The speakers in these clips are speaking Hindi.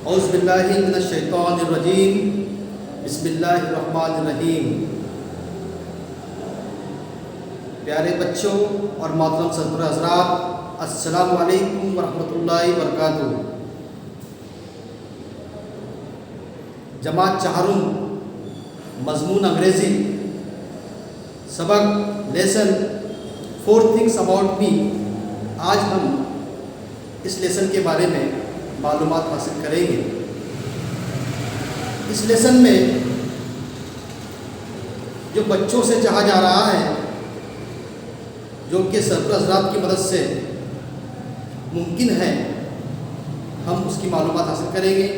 औज़ुबिल्लाहि मिनश्शैतानिर्रजीम बिस्मिल्लाहिर्रहमानिर्रहीम। प्यारे बच्चों और मोहतरम सदर हज़रात, अस्सलामु अलैकुम वरहमतुल्लाहि वबरकातुहू। जमात चाहरुम मज़मून अंग्रेज़ी सबक लेसन 4 थिंग्स अबाउट मी। आज हम इस लेसन के बारे में मालूमात हासिल करेंगे। इस लेसन में जो बच्चों से चाहा जा रहा है, जो कि सरवर हज़रात की मदद से मुमकिन है, हम उसकी मालूमात हासिल करेंगे।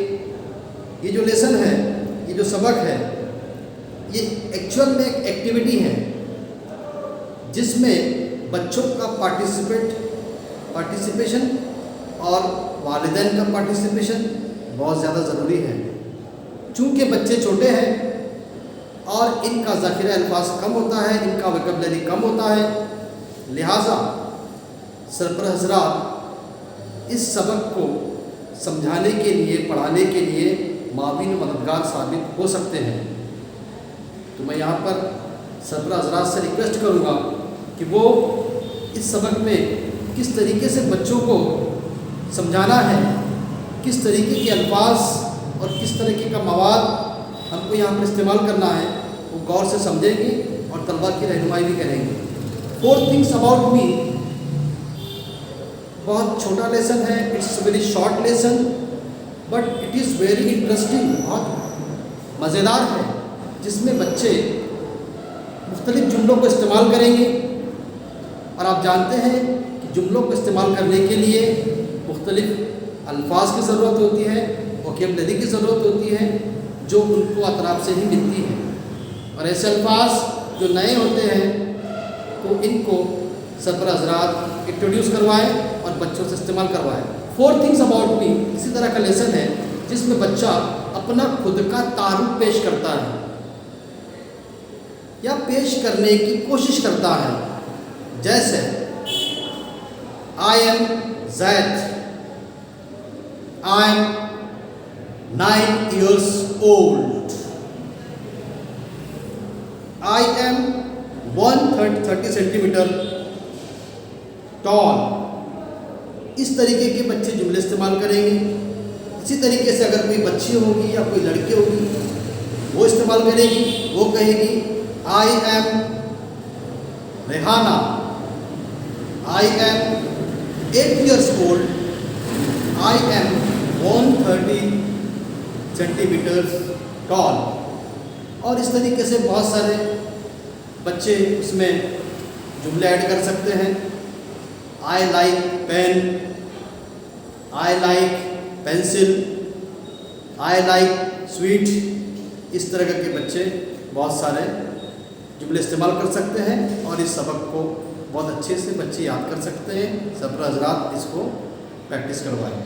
ये जो लेसन है, ये जो सबक है, ये एक्चुअल में एक एक्टिविटी है जिसमें बच्चों का पार्टिसिपेशन और वालिदैन का पार्टिसिपेशन बहुत ज़्यादा ज़रूरी है। चूँकि बच्चे छोटे हैं और इनका ज़ख़ीरा अल्फाज कम होता है, इनका वोकैबुलरी कम होता है, लिहाजा सरवर हज़रात इस सबक को समझाने के लिए, पढ़ाने के लिए माविन मददगार साबित हो सकते हैं। तो मैं यहाँ पर सरवर हज़रात से रिक्वेस्ट करूँगा कि वो इस सबक में किस तरीके से बच्चों को समझाना है, किस तरीके के अल्फाज और किस तरीके का मवाद हमको यहाँ पर इस्तेमाल करना है, वो गौर से समझेंगे और तलबा की रहनुमाई भी करेंगे। 4 थिंग्स अबाउट मी बहुत छोटा लेसन है, it's very short lesson, but it is very interesting, बहुत मज़ेदार है, जिसमें बच्चे मुख्तलिफ़ जुमलों को इस्तेमाल करेंगे। और आप जानते हैं कि जुमलों को इस्तेमाल करने के लिए मुख्तलिफ़ अल्फाज की ज़रूरत होती है, वोकैबुलरी की ज़रूरत होती है, जो उनको अतराफ़ से ही मिलती है। और ऐसे अल्फाज जो नए होते हैं तो इनको सरवर हज़रात इंट्रोड्यूस करवाएं और बच्चों से इस्तेमाल करवाएं। 4 थिंग्स अबाउट मी इसी तरह का लेसन है जिसमें बच्चा अपना खुद का तारुफ पेश करता है या पेश करने की कोशिश करता है। जैसे I am zaid, I am 9 years old, I am 130 centimetre toll. इस तरीके के बच्चे जुमले इस्तेमाल करेंगे। इसी तरीके से अगर कोई बच्ची होगी या कोई लड़की होगी, वो इस्तेमाल करेगी, वो कहेगी I am Rehana, I am 8 years old, I am 130 centimetre toll. और इस तरीके से बहुत सारे बच्चे उसमें जुमले ऐड कर सकते हैं। I like pen, I like pencil, I like sweet. इस तरह के बच्चे बहुत सारे जुमले इस्तेमाल कर सकते हैं और इस सबक को बहुत अच्छे से बच्चे याद कर सकते हैं। सरवर हज़रात इसको प्रैक्टिस करवाएं।